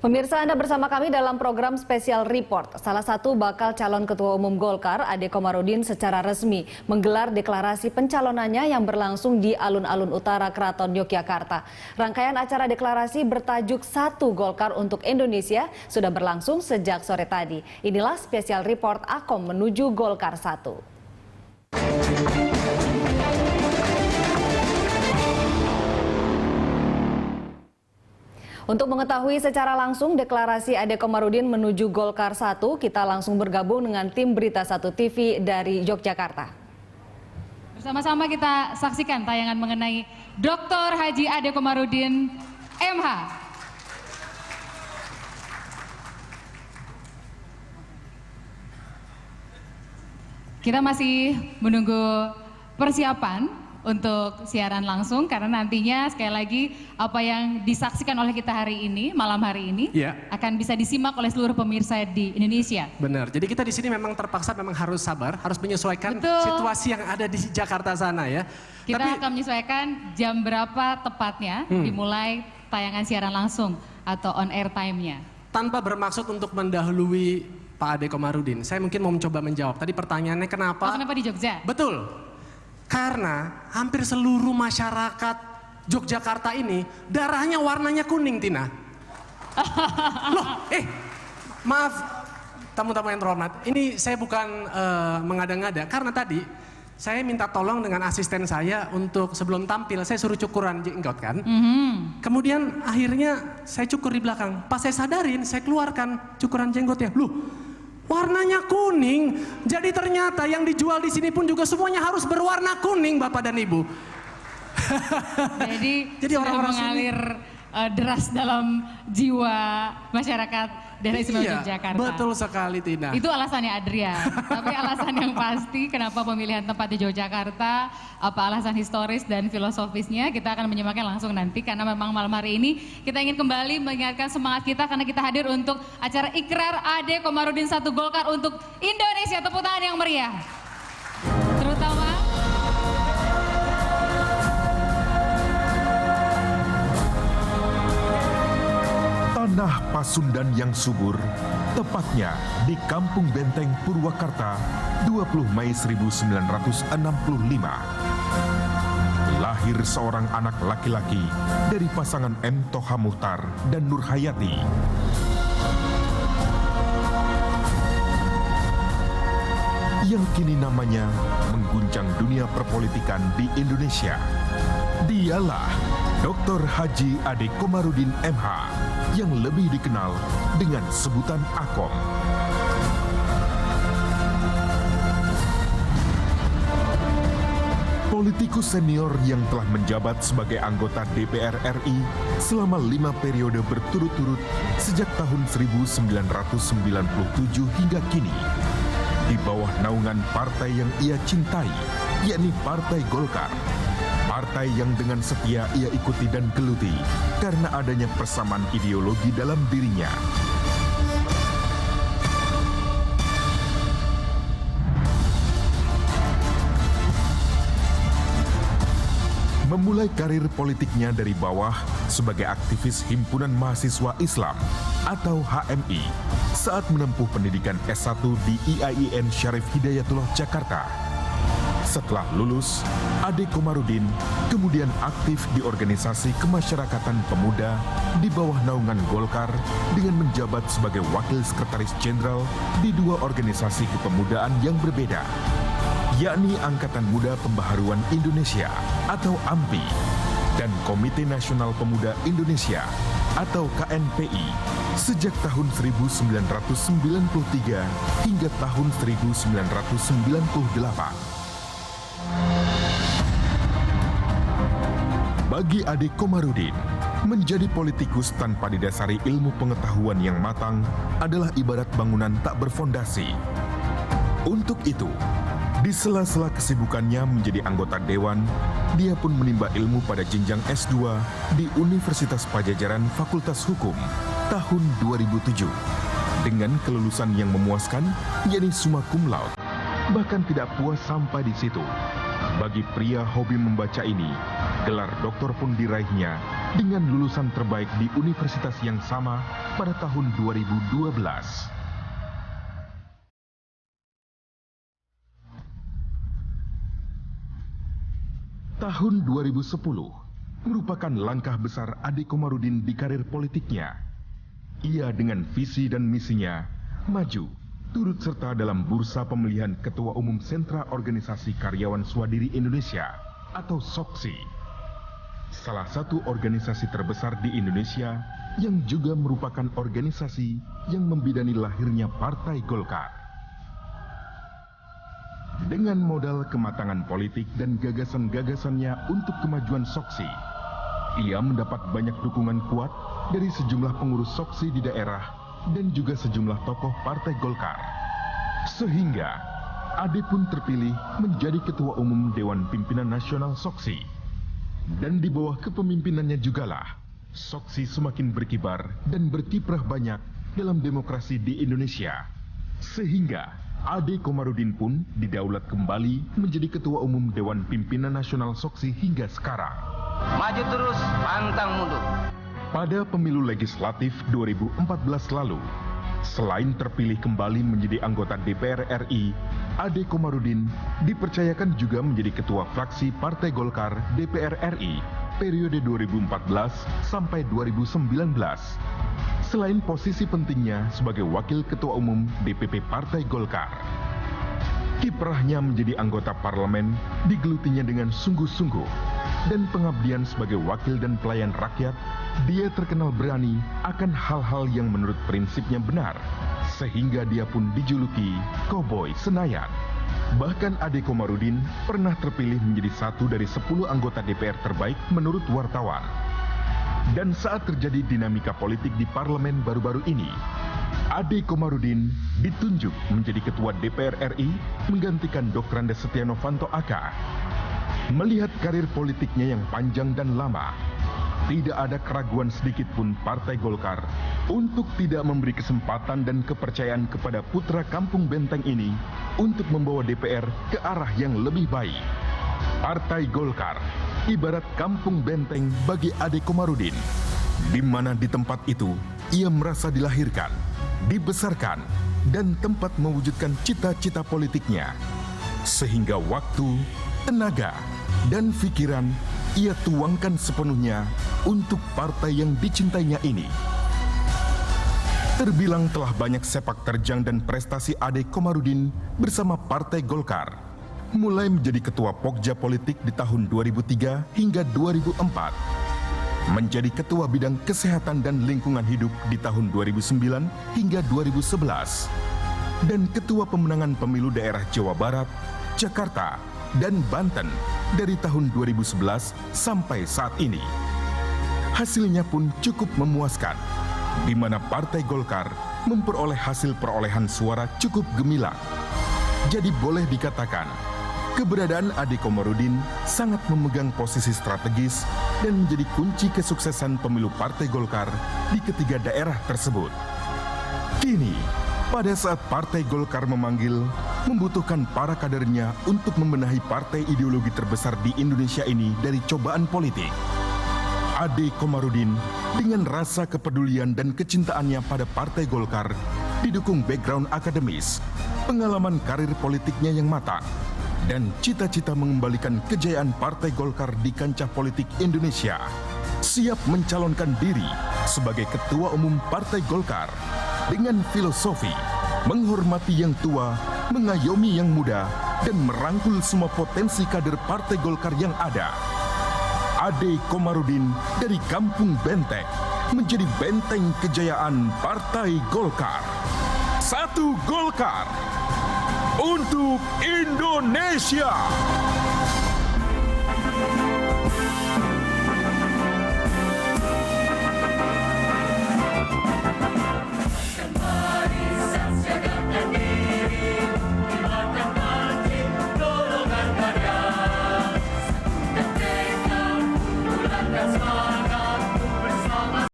Pemirsa, Anda bersama kami dalam program Special Report. Salah satu bakal calon Ketua Umum Golkar, Ade Komarudin, secara resmi menggelar deklarasi pencalonannya yang berlangsung di alun-alun utara Keraton Yogyakarta. Rangkaian acara deklarasi bertajuk Satu Golkar untuk Indonesia sudah berlangsung sejak sore tadi. Inilah Special Report Akom menuju Golkar 1. Untuk mengetahui secara langsung deklarasi Ade Komarudin menuju Golkar 1, kita langsung bergabung dengan tim Berita 1 TV dari Yogyakarta. Bersama-sama kita saksikan tayangan mengenai Dr. Haji Ade Komarudin, MH. Kita masih menunggu persiapan untuk siaran langsung karena nantinya sekali lagi apa yang disaksikan oleh kita hari ini, malam hari ini akan bisa disimak oleh seluruh pemirsa di Indonesia. Benar. Jadi kita di sini memang terpaksa harus sabar, harus menyesuaikan situasi yang ada di Jakarta sana ya. Kita akan menyesuaikan jam berapa tepatnya dimulai tayangan siaran langsung atau on air time-nya. Tanpa bermaksud untuk mendahului Pak Ade Komarudin, saya mungkin mau mencoba menjawab. Tadi pertanyaannya kenapa? Kenapa di Jogja? Betul. Karena hampir seluruh masyarakat Yogyakarta ini darahnya warnanya kuning, Tina. Loh, maaf tamu-tamu yang terhormat. Ini saya bukan mengada-ngada karena tadi saya minta tolong dengan asisten saya untuk sebelum tampil saya suruh cukuran jenggot kan. Kemudian akhirnya saya cukur di belakang. Pas saya sadarin, saya keluarkan cukuran jenggotnya. Loh, warnanya kuning, jadi ternyata yang dijual di sini pun juga semuanya harus berwarna kuning, Bapak dan Ibu. Jadi orang-orang mengalir deras dalam jiwa masyarakat daerah istimewa Yogyakarta. Betul sekali, Tina. Itu alasannya Adrian. Tapi alasan yang pasti kenapa pemilihan tempat di Yogyakarta, apa alasan historis dan filosofisnya kita akan menyimaknya langsung nanti karena memang malam hari ini kita ingin kembali mengingatkan semangat kita karena kita hadir untuk acara Ikrar Ade Komarudin Satu Golkar untuk Indonesia. Tepuk tangan yang meriah. Terutama Tanah Pasundan yang subur, tepatnya di Kampung Benteng Purwakarta, 20 Mei 1965. Lahir seorang anak laki-laki dari pasangan M. Toha Muhtar dan Nur Hayati. Yang kini namanya mengguncang dunia perpolitikan di Indonesia. Dialah Dr. Haji Ade Komarudin MH yang lebih dikenal dengan sebutan Akom. Politikus senior yang telah menjabat sebagai anggota DPR RI selama 5 periode berturut-turut sejak tahun 1997 hingga kini. Di bawah naungan partai yang ia cintai, yakni Partai Golkar. Partai yang dengan setia ia ikuti dan geluti karena adanya persamaan ideologi dalam dirinya. Memulai karir politiknya dari bawah sebagai aktivis Himpunan Mahasiswa Islam atau HMI saat menempuh pendidikan S1 di IAIN Syarif Hidayatullah Jakarta. Setelah lulus, Ade Komarudin kemudian aktif di organisasi kemasyarakatan pemuda di bawah naungan Golkar dengan menjabat sebagai Wakil Sekretaris Jenderal di 2 organisasi kepemudaan yang berbeda, yakni Angkatan Muda Pembaharuan Indonesia atau AMPI dan Komite Nasional Pemuda Indonesia atau KNPI sejak tahun 1993 hingga tahun 1998. Bagi Ade Komarudin, menjadi politikus tanpa didasari ilmu pengetahuan yang matang adalah ibarat bangunan tak berfondasi. Untuk itu, di sela-sela kesibukannya menjadi anggota dewan, dia pun menimba ilmu pada jenjang S2 di Universitas Pajajaran Fakultas Hukum tahun 2007. Dengan kelulusan yang memuaskan, yakni summa cum laude. Bahkan tidak puas sampai di situ. Bagi pria hobi membaca ini, gelar doktor pun diraihnya dengan lulusan terbaik di universitas yang sama pada tahun 2012. Tahun 2010 merupakan langkah besar Ade Komarudin di karir politiknya. Ia dengan visi dan misinya maju turut serta dalam bursa pemilihan Ketua Umum Sentra Organisasi Karyawan Swadiri Indonesia atau SOKSI. Salah satu organisasi terbesar di Indonesia yang juga merupakan organisasi yang membidani lahirnya Partai Golkar. Dengan modal kematangan politik dan gagasan-gagasannya untuk kemajuan SOKSI, ia mendapat banyak dukungan kuat dari sejumlah pengurus SOKSI di daerah dan juga sejumlah tokoh Partai Golkar. Sehingga Ade pun terpilih menjadi Ketua Umum Dewan Pimpinan Nasional SOKSI. Dan di bawah kepemimpinannya jugalah SOKSI semakin berkibar dan berkiprah banyak dalam demokrasi di Indonesia. Sehingga Ade Komarudin pun didaulat kembali menjadi Ketua Umum Dewan Pimpinan Nasional SOKSI hingga sekarang. Maju terus, pantang mundur. Pada pemilu legislatif 2014 lalu, selain terpilih kembali menjadi anggota DPR RI, Ade Komarudin dipercayakan juga menjadi Ketua Fraksi Partai Golkar DPR RI periode 2014 sampai 2019. Selain posisi pentingnya sebagai Wakil Ketua Umum DPP Partai Golkar, kiprahnya menjadi anggota parlemen digelutinya dengan sungguh-sungguh. Dan pengabdian sebagai wakil dan pelayan rakyat, dia terkenal berani akan hal-hal yang menurut prinsipnya benar, sehingga dia pun dijuluki Koboi Senayan. Bahkan Ade Komarudin pernah terpilih menjadi satu dari 10 anggota DPR terbaik menurut wartawan. Dan saat terjadi dinamika politik di parlemen baru-baru ini, Ade Komarudin ditunjuk menjadi Ketua DPR RI menggantikan Dr. Andes Setia Novanto AK. Melihat karir politiknya yang panjang dan lama, tidak ada keraguan sedikit pun Partai Golkar untuk tidak memberi kesempatan dan kepercayaan kepada putra kampung Benteng ini untuk membawa DPR ke arah yang lebih baik. Partai Golkar ibarat kampung benteng bagi Ade Komarudin, di mana di tempat itu ia merasa dilahirkan, dibesarkan, dan tempat mewujudkan cita-cita politiknya. Sehingga waktu, tenaga, dan pikiran ia tuangkan sepenuhnya untuk partai yang dicintainya ini. Terbilang telah banyak sepak terjang dan prestasi Ade Komarudin bersama Partai Golkar, mulai menjadi Ketua Pokja Politik di tahun 2003 hingga 2004, menjadi Ketua Bidang Kesehatan dan Lingkungan Hidup di tahun 2009 hingga 2011, dan Ketua Pemenangan Pemilu Daerah Jawa Barat, Jakarta, dan Banten dari tahun 2011 sampai saat ini. Hasilnya pun cukup memuaskan, di mana Partai Golkar memperoleh hasil perolehan suara cukup gemilang. Jadi boleh dikatakan, keberadaan Ade Komarudin sangat memegang posisi strategis dan menjadi kunci kesuksesan pemilu Partai Golkar di ketiga daerah tersebut. Kini, pada saat Partai Golkar memanggil, membutuhkan para kadernya untuk membenahi partai ideologi terbesar di Indonesia ini dari cobaan politik. Ade Komarudin dengan rasa kepedulian dan kecintaannya pada Partai Golkar didukung background akademis, pengalaman karir politiknya yang matang, dan cita-cita mengembalikan kejayaan Partai Golkar di kancah politik Indonesia, siap mencalonkan diri sebagai Ketua Umum Partai Golkar dengan filosofi menghormati yang tua, mengayomi yang muda, dan merangkul semua potensi kader Partai Golkar yang ada. Ade Komarudin dari Kampung Benteng menjadi benteng kejayaan Partai Golkar. Satu Golkar untuk Indonesia.